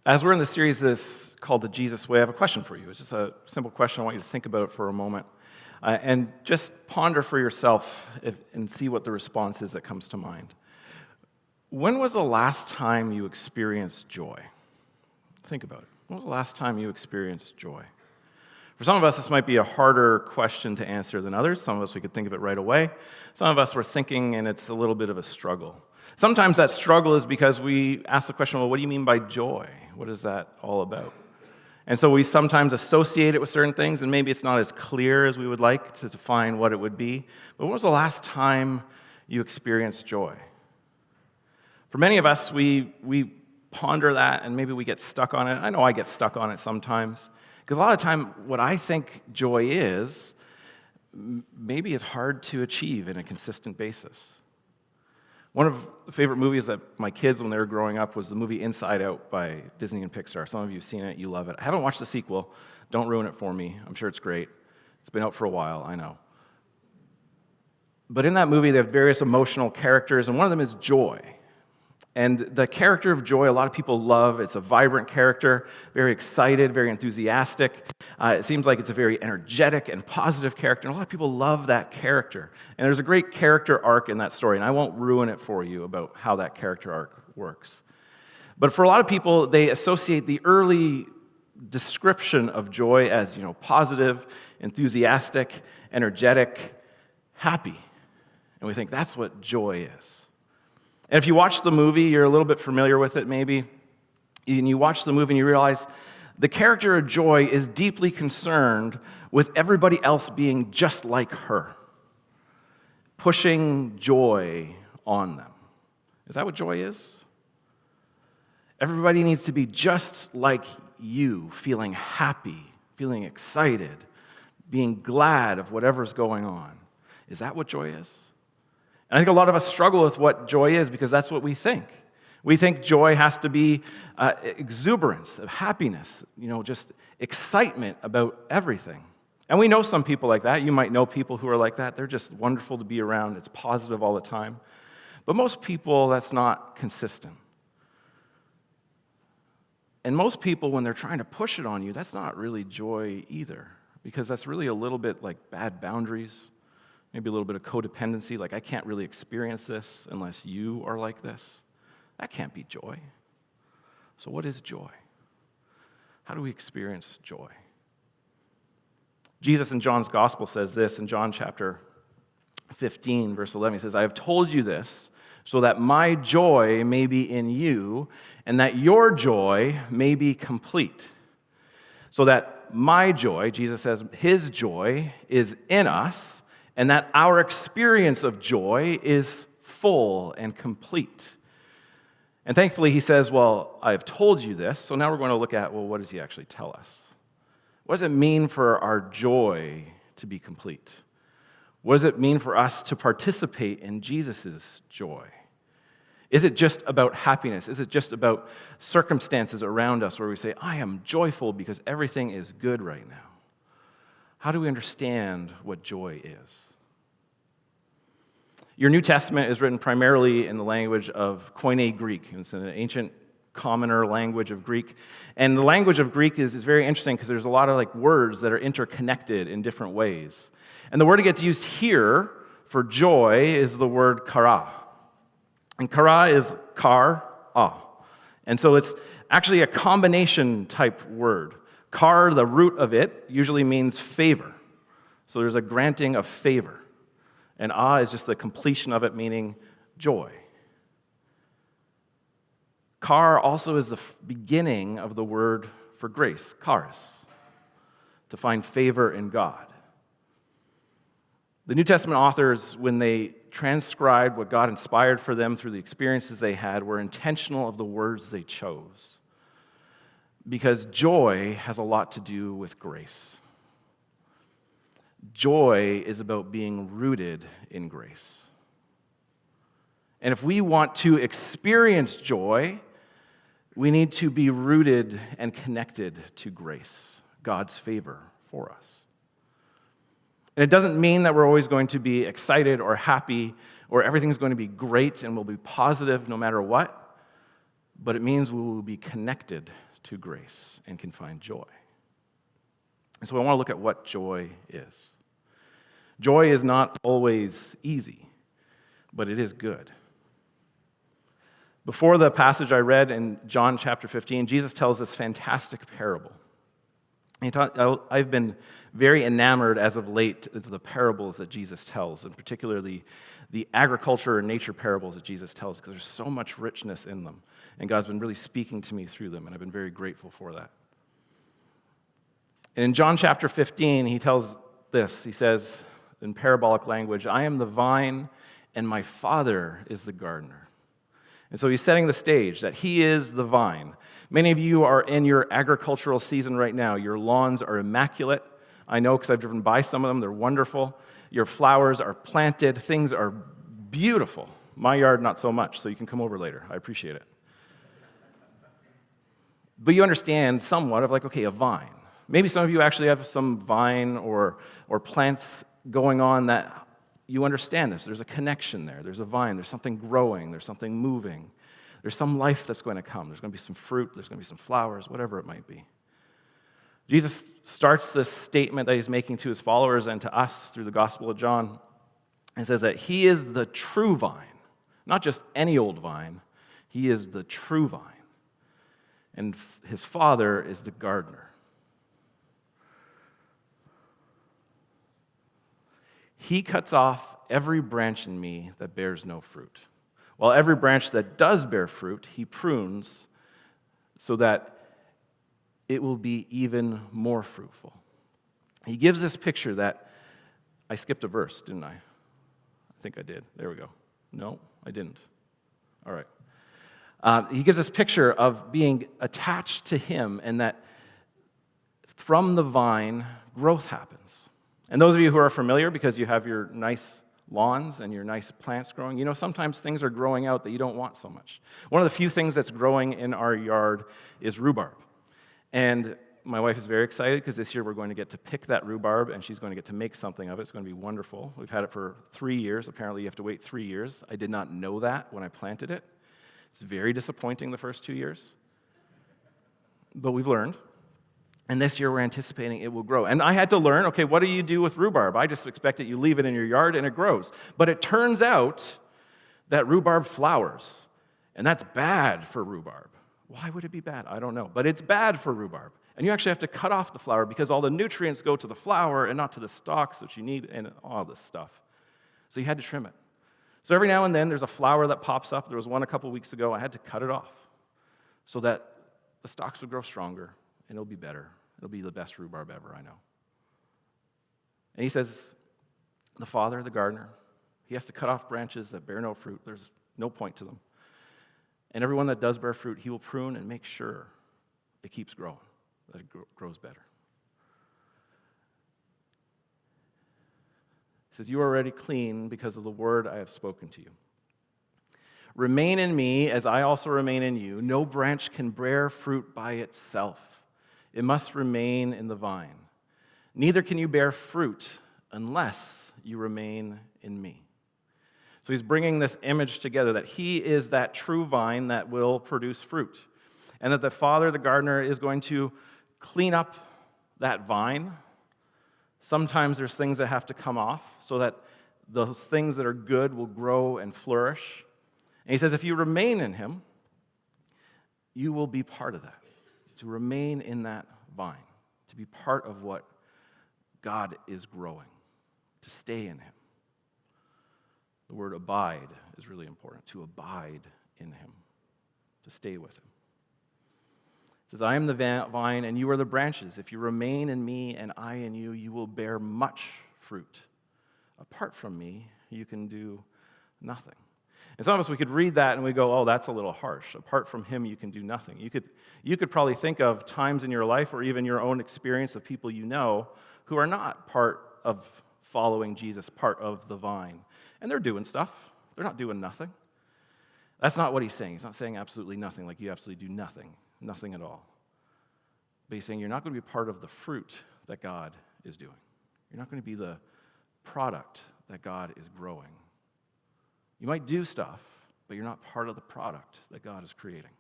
As we're in the series this called The Jesus Way, I have a question for you. It's just a simple question. I want you to think about it for a moment. And just ponder for yourself and see what the response is that comes to mind. When was the last time you experienced joy? Think about it. When was the last time you experienced joy? For some of us, this might be a harder question to answer than others. Some of us, we could think of it right away. Some of us, we're thinking, and it's a little bit of a struggle. Sometimes that struggle is because we ask the question, well, what do you mean by joy? What is that all about? And so we sometimes associate it with certain things, and maybe it's not as clear as we would like to define what it would be. But when was the last time you experienced joy? For many of us, we ponder that, and maybe we get stuck on it. I know I get stuck on it sometimes. Because a lot of the time, what I think joy is, maybe it's hard to achieve in a consistent basis. One of the favorite movies that my kids, when they were growing up, was the movie Inside Out by Disney and Pixar. Some of you have seen it, you love it. I haven't watched the sequel. Don't ruin it for me. I'm sure it's great. It's been out for a while, I know. But in that movie, they have various emotional characters, and one of them is joy. And the character of joy, a lot of people love. It's a vibrant character, very excited, very enthusiastic. It seems like it's a very energetic and positive character, and a lot of people love that character. And there's a great character arc in that story, and I won't ruin it for you about how that character arc works. But for a lot of people, they associate the early description of joy as, positive, enthusiastic, energetic, happy. And we think that's what joy is. And if you watch the movie, you're a little bit familiar with it maybe, and you watch the movie and you realize the character of Joy is deeply concerned with everybody else being just like her, pushing joy on them. Is that what joy is? Everybody needs to be just like you, feeling happy, feeling excited, being glad of whatever's going on. Is that what joy is? And I think a lot of us struggle with what joy is because that's what we think. We think joy has to be exuberance, of happiness, just excitement about everything. And we know some people like that. You might know people who are like that. They're just wonderful to be around. It's positive all the time. But most people, that's not consistent. And most people, when they're trying to push it on you, that's not really joy either, because that's really a little bit like bad boundaries. Maybe a little bit of codependency, like I can't really experience this unless you are like this. That can't be joy. So what is joy? How do we experience joy? Jesus in John's Gospel says this in John chapter 15, verse 11. He says, I have told you this so that my joy may be in you and that your joy may be complete. So that my joy, Jesus says, his joy is in us, and that our experience of joy is full and complete. And thankfully, he says, well, I've told you this, so now we're going to look at, well, what does he actually tell us? What does it mean for our joy to be complete? What does it mean for us to participate in Jesus' joy? Is it just about happiness? Is it just about circumstances around us where we say, I am joyful because everything is good right now? How do we understand what joy is? Your New Testament is written primarily in the language of Koine Greek. It's an ancient, commoner language of Greek. And the language of Greek is very interesting because there's a lot of words that are interconnected in different ways. And the word that gets used here for joy is the word kara. And kara is kar-ah. And so it's actually a combination type word. Kar, the root of it, usually means favor. So there's a granting of favor. And is just the completion of it, meaning joy. Kar also is the beginning of the word for grace, charis, to find favor in God. The New Testament authors, when they transcribed what God inspired for them through the experiences they had, were intentional of the words they chose. Because joy has a lot to do with grace. Joy is about being rooted in grace. And if we want to experience joy, we need to be rooted and connected to grace, God's favor for us. And it doesn't mean that we're always going to be excited or happy or everything's going to be great and we'll be positive no matter what, but it means we will be connected to grace and can find joy. And so I want to look at what joy is. Joy is not always easy, but it is good. Before the passage I read in John chapter 15, Jesus tells this fantastic parable. I've been very enamored as of late of the parables that Jesus tells, and particularly the agriculture and nature parables that Jesus tells, because there's so much richness in them. And God's been really speaking to me through them, and I've been very grateful for that. And in John chapter 15, he tells this. He says, in parabolic language, I am the vine, and my Father is the gardener. And so he's setting the stage that he is the vine. Many of you are in your agricultural season right now. Your lawns are immaculate. I know because I've driven by some of them. They're wonderful. Your flowers are planted. Things are beautiful. My yard, not so much, so you can come over later. I appreciate it. But you understand somewhat of like, okay, a vine. Maybe some of you actually have some vine or plants going on that you understand this. There's a connection there. There's a vine. There's something growing. There's something moving. There's some life that's going to come. There's going to be some fruit. There's going to be some flowers, whatever it might be. Jesus starts this statement that he's making to his followers and to us through the Gospel of John and says that he is the true vine, not just any old vine. He is the true vine. And his Father is the gardener. He cuts off every branch in me that bears no fruit, while every branch that does bear fruit, he prunes so that it will be even more fruitful. He gives this picture that, I skipped a verse, didn't I? I think I did. There we go. No, I didn't. All right. He gives this picture of being attached to him and that from the vine, growth happens. And those of you who are familiar, because you have your nice lawns and your nice plants growing, you know sometimes things are growing out that you don't want so much. One of the few things that's growing in our yard is rhubarb. And my wife is very excited because this year we're going to get to pick that rhubarb and she's going to get to make something of it. It's going to be wonderful. We've had it for 3 years. Apparently you have to wait 3 years. I did not know that when I planted it. It's very disappointing the first 2 years. But we've learned. And this year we're anticipating it will grow. And I had to learn, okay, what do you do with rhubarb? I just expect that you leave it in your yard and it grows. But it turns out that rhubarb flowers. And that's bad for rhubarb. Why would it be bad? I don't know. But it's bad for rhubarb. And you actually have to cut off the flower because all the nutrients go to the flower and not to the stalks that you need and all this stuff. So you had to trim it. So every now and then there's a flower that pops up. There was one a couple weeks ago. I had to cut it off so that the stalks would grow stronger and it'll be better. It'll be the best rhubarb ever, I know. And he says, the Father, the gardener, he has to cut off branches that bear no fruit. There's no point to them. And everyone that does bear fruit, he will prune and make sure it keeps growing, that it grows better. He says, you are already clean because of the word I have spoken to you. Remain in me as I also remain in you. No branch can bear fruit by itself. It must remain in the vine. Neither can you bear fruit unless you remain in me. So he's bringing this image together that he is that true vine that will produce fruit. And that the Father, the gardener, is going to clean up that vine. Sometimes there's things that have to come off so that those things that are good will grow and flourish. And he says if you remain in him, you will be part of that. To remain in that vine, to be part of what God is growing, to stay in him. The word abide is really important, to abide in him, to stay with him. It says, I am the vine and you are the branches. If you remain in me and I in you, you will bear much fruit. Apart from me, you can do nothing. And some of us, we could read that and we go, oh, that's a little harsh. Apart from him, you can do nothing. You could probably think of times in your life or even your own experience of people you know who are not part of following Jesus, part of the vine. And they're doing stuff. They're not doing nothing. That's not what he's saying. He's not saying absolutely nothing, like you absolutely do nothing, nothing at all. But he's saying you're not going to be part of the fruit that God is doing. You're not going to be the product that God is growing. You might do stuff, but you're not part of the product that God is creating,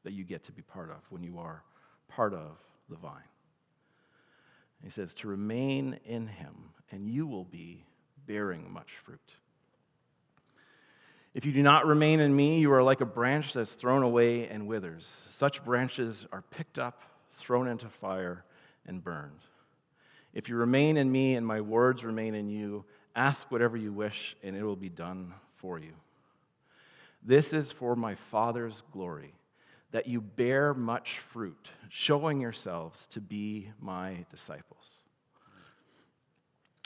that you get to be part of when you are part of the vine. He says, to remain in him, and you will be bearing much fruit. If you do not remain in me, you are like a branch that's thrown away and withers. Such branches are picked up, thrown into fire, and burned. If you remain in me and my words remain in you, ask whatever you wish, and it will be done for you. This is for my Father's glory, that you bear much fruit, showing yourselves to be my disciples.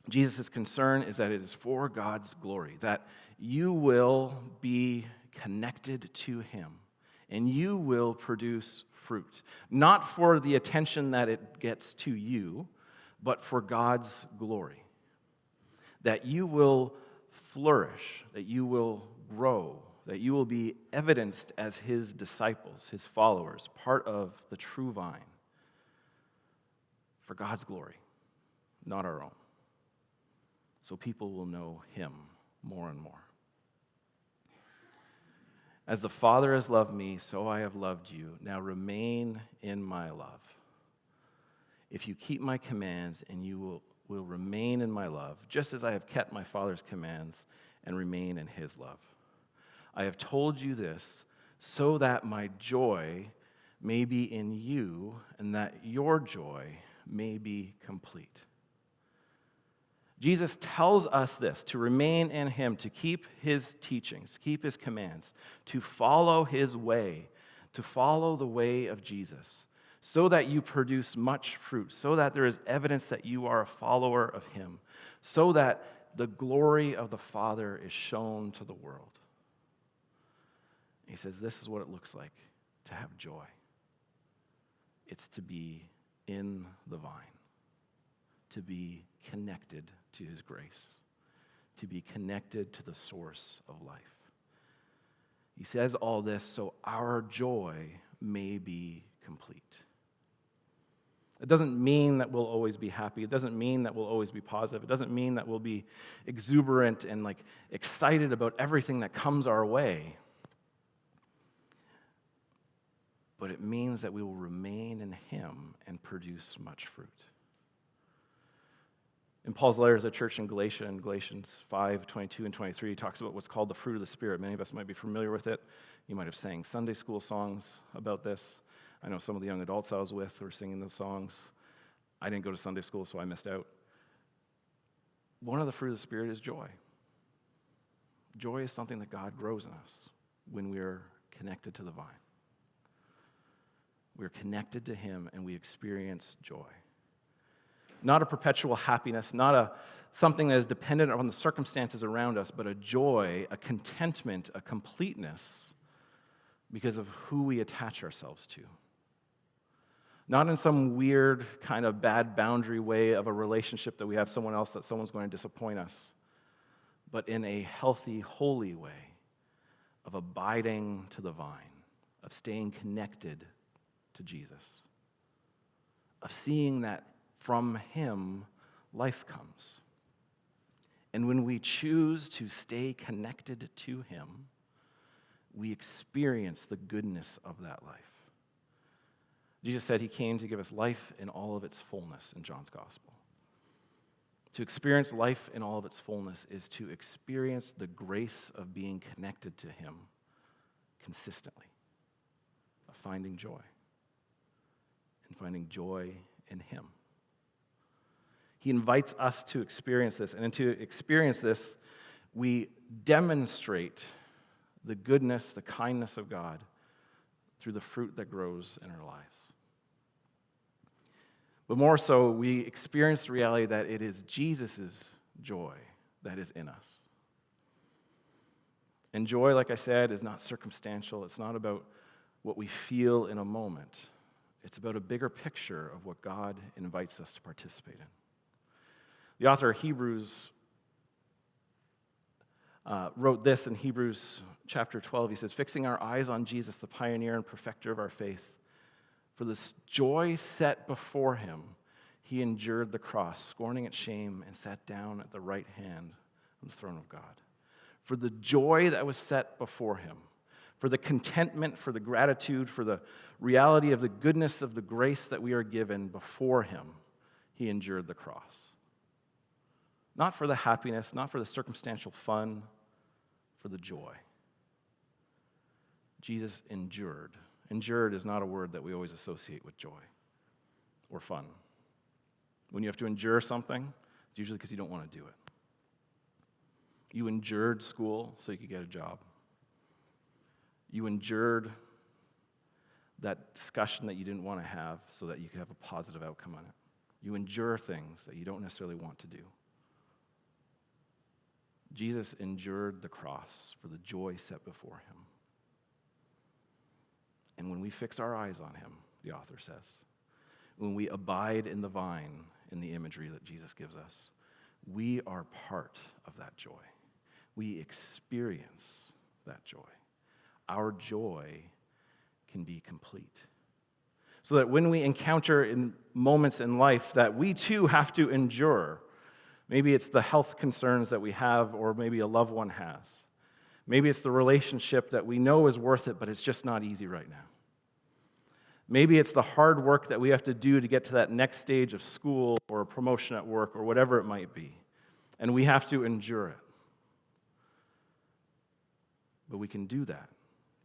Jesus' concern is that it is for God's glory, that you will be connected to him, and you will produce fruit, not for the attention that it gets to you, but for God's glory. That you will flourish, that you will grow, that you will be evidenced as his disciples, his followers, part of the true vine, for God's glory, not our own. So people will know him more and more. As the Father has loved me, so I have loved you. Now remain in my love. If you keep my commands, and you will remain in my love, just as I have kept my Father's commands and remain in his love. I have told you this so that my joy may be in you, and that your joy may be complete. Jesus tells us this, to remain in him, to keep his teachings, keep his commands, to follow his way, to follow the way of Jesus, so that you produce much fruit, so that there is evidence that you are a follower of him, so that the glory of the Father is shown to the world. He says this is what it looks like to have joy. It's to be in the vine, to be connected to his grace, to be connected to the source of life. He says all this so our joy may be complete. It doesn't mean that we'll always be happy. It doesn't mean that we'll always be positive. It doesn't mean that we'll be exuberant and excited about everything that comes our way. But it means that we will remain in him and produce much fruit. In Paul's letter to the church in Galatia, in Galatians 5:22 and 23, he talks about what's called the fruit of the Spirit. Many of us might be familiar with it. You might have sang Sunday school songs about this. I know some of the young adults I was with were singing those songs. I didn't go to Sunday school, so I missed out. One of the fruit of the Spirit is joy. Joy is something that God grows in us when we are connected to the vine. We're connected to him, and we experience joy. Not a perpetual happiness, not something that is dependent on the circumstances around us, but a joy, a contentment, a completeness because of who we attach ourselves to. Not in some weird kind of bad boundary way of a relationship that we have someone else that someone's going to disappoint us, but in a healthy, holy way of abiding to the vine, of staying connected to Jesus, of seeing that from him, life comes. And when we choose to stay connected to him, we experience the goodness of that life. Jesus said he came to give us life in all of its fullness in John's gospel. To experience life in all of its fullness is to experience the grace of being connected to him consistently, of finding joy, and finding joy in him. He invites us to experience this, and to experience this, we demonstrate the goodness, the kindness of God through the fruit that grows in our lives. But more so, we experience the reality that it is Jesus' joy that is in us. And joy, like I said, is not circumstantial. It's not about what we feel in a moment. It's about a bigger picture of what God invites us to participate in. The author of Hebrews wrote this in Hebrews chapter 12. He says, fixing our eyes on Jesus, the pioneer and perfecter of our faith, for this joy set before him, he endured the cross, scorning its shame, and sat down at the right hand of the throne of God. For the joy that was set before him, for the contentment, for the gratitude, for the reality of the goodness of the grace that we are given before him, he endured the cross. Not for the happiness, not for the circumstantial fun, for the joy. Jesus endured. Endured is not a word that we always associate with joy or fun. When you have to endure something, it's usually because you don't want to do it. You endured school so you could get a job. You endured that discussion that you didn't want to have so that you could have a positive outcome on it. You endure things that you don't necessarily want to do. Jesus endured the cross for the joy set before him. And when we fix our eyes on him, the author says, when we abide in the vine, in the imagery that Jesus gives us, we are part of that joy. We experience that joy. Our joy can be complete. So that when we encounter in moments in life that we too have to endure, maybe it's the health concerns that we have, or maybe a loved one has. Maybe it's the relationship that we know is worth it, but it's just not easy right now. Maybe it's the hard work that we have to do to get to that next stage of school or a promotion at work or whatever it might be. And we have to endure it. But we can do that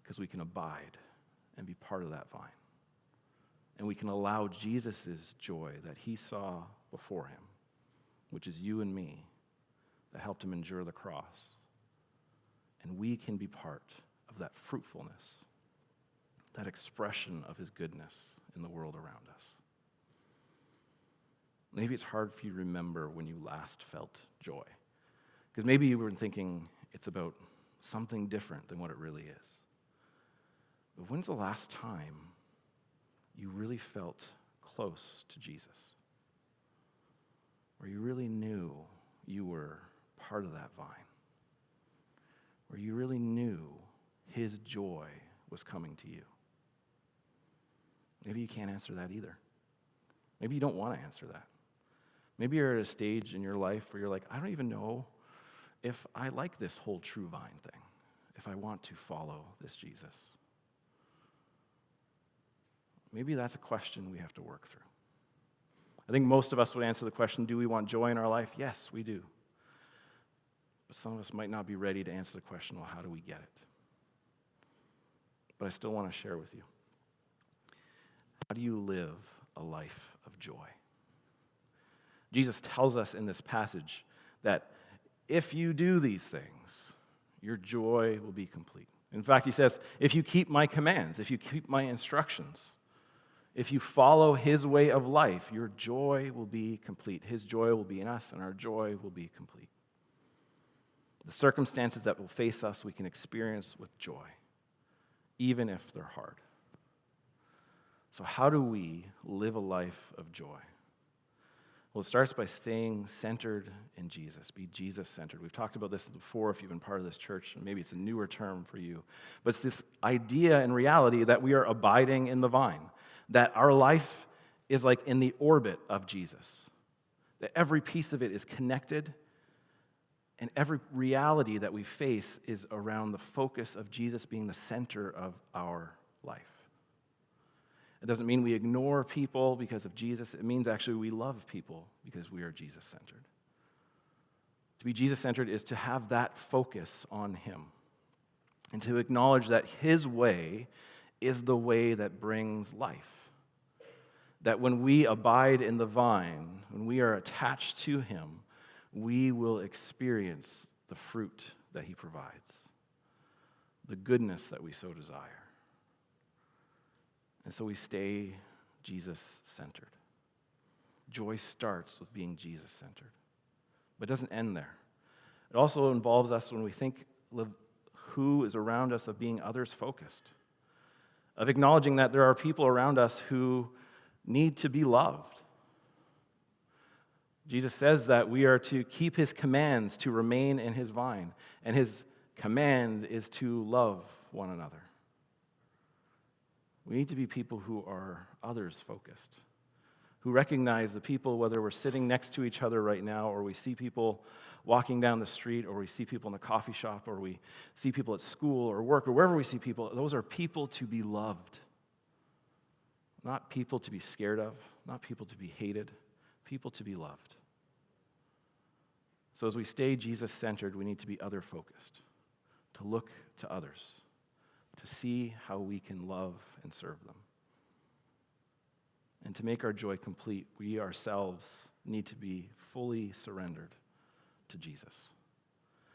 because we can abide and be part of that vine. And we can allow Jesus' joy that he saw before him, which is you and me, that helped him endure the cross. And we can be part of that fruitfulness, that expression of his goodness in the world around us. Maybe it's hard for you to remember when you last felt joy, because maybe you were thinking it's about something different than what it really is. But when's the last time you really felt close to Jesus? Where you really knew you were part of that vine? Where you really knew his joy was coming to you? Maybe you can't answer that either. Maybe you don't want to answer that. Maybe you're at a stage in your life where you're like, I don't even know if I like this whole true vine thing, if I want to follow this Jesus. Maybe that's a question we have to work through. I think most of us would answer the question, do we want joy in our life? Yes, we do. But some of us might not be ready to answer the question, well, how do we get it? But I still want to share with you. How do you live a life of joy? Jesus tells us in this passage that if you do these things, your joy will be complete. In fact, he says, if you keep my commands, if you keep my instructions, if you follow his way of life, your joy will be complete. His joy will be in us, and our joy will be complete. The circumstances that will face us, we can experience with joy, even if they're hard. So how do we live a life of joy? Well, it starts by staying centered in Jesus. Be Jesus-centered. We've talked about this before if you've been part of this church, and maybe it's a newer term for you. But it's this idea and reality that we are abiding in the vine, that our life is like in the orbit of Jesus, that every piece of it is connected, and every reality that we face is around the focus of Jesus being the center of our life. It doesn't mean we ignore people because of Jesus. It means actually we love people because we are Jesus-centered. To be Jesus-centered is to have that focus on him and to acknowledge that his way is the way that brings life. That when we abide in the vine, when we are attached to him, we will experience the fruit that he provides, the goodness that we so desire. And so we stay Jesus-centered. Joy starts with being Jesus-centered, but it doesn't end there. It also involves us when we think of who is around us of being others-focused, of acknowledging that there are people around us who need to be loved. Jesus says that we are to keep his commands to remain in his vine, and his command is to love one another. We need to be people who are others-focused, who recognize the people, whether we're sitting next to each other right now, or we see people walking down the street, or we see people in a coffee shop, or we see people at school or work, or wherever we see people. Those are people to be loved, not people to be scared of, not people to be hated, people to be loved. So as we stay Jesus-centered, we need to be other-focused, to look to others, to see how we can love and serve them. And to make our joy complete, we ourselves need to be fully surrendered to Jesus.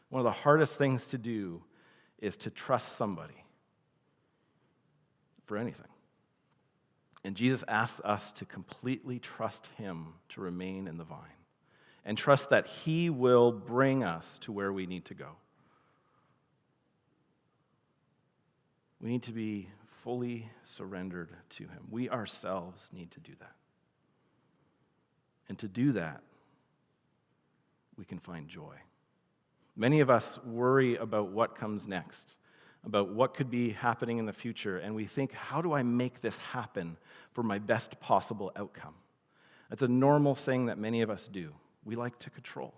One of the hardest things to do is to trust somebody for anything. And Jesus asks us to completely trust him to remain in the vine and trust that he will bring us to where we need to go. We need to be fully surrendered to him. We ourselves need to do that. And to do that, we can find joy. Many of us worry about what comes next, about what could be happening in the future, and we think, how do I make this happen for my best possible outcome? That's a normal thing that many of us do. We like to control.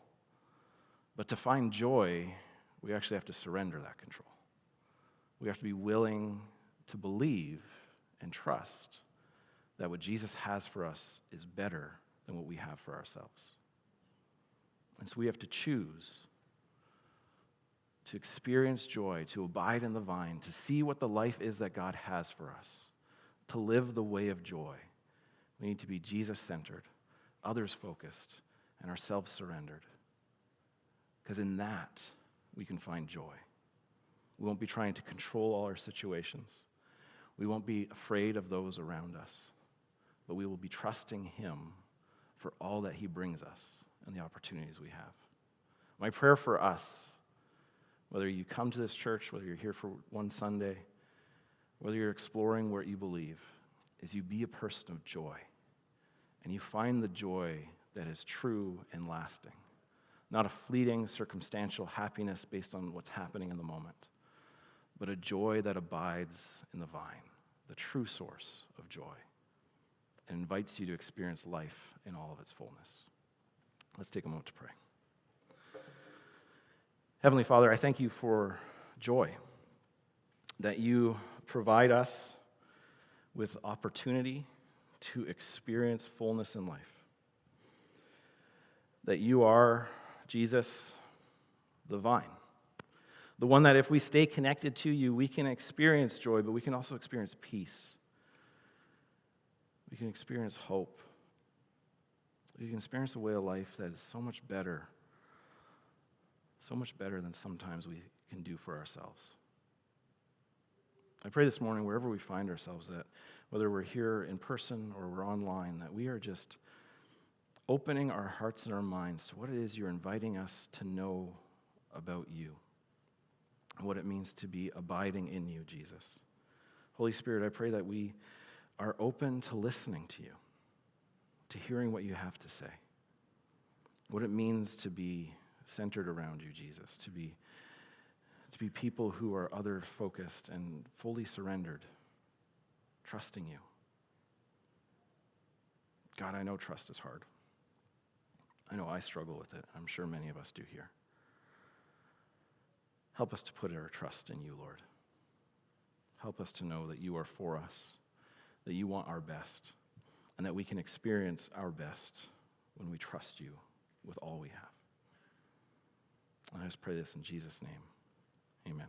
But to find joy, we actually have to surrender that control. We have to be willing to believe and trust that what Jesus has for us is better than what we have for ourselves. And so we have to choose to experience joy, to abide in the vine, to see what the life is that God has for us, to live the way of joy. We need to be Jesus-centered, others-focused, and ourselves surrendered. Because in that, we can find joy. We won't be trying to control all our situations. We won't be afraid of those around us, but we will be trusting him for all that he brings us and the opportunities we have. My prayer for us, whether you come to this church, whether you're here for one Sunday, whether you're exploring where you believe, is you be a person of joy, and you find the joy that is true and lasting, not a fleeting, circumstantial happiness based on what's happening in the moment, but a joy that abides in the vine, the true source of joy, and invites you to experience life in all of its fullness. Let's take a moment to pray. Heavenly Father, I thank you for joy, that you provide us with opportunity to experience fullness in life, that you are, Jesus, the vine, the one that if we stay connected to you, we can experience joy, but we can also experience peace. We can experience hope. We can experience a way of life that is so much better than sometimes we can do for ourselves. I pray this morning, wherever we find ourselves, that whether we're here in person or we're online, that we are just opening our hearts and our minds to what it is you're inviting us to know about you, and what it means to be abiding in you, Jesus. Holy Spirit, I pray that we are open to listening to you, to hearing what you have to say, what it means to be centered around you, Jesus, to be people who are other-focused and fully surrendered, trusting you. God, I know trust is hard. I know I struggle with it. I'm sure many of us do here. Help us to put our trust in you, Lord. Help us to know that you are for us, that you want our best, and that we can experience our best when we trust you with all we have. And I just pray this in Jesus' name. Amen.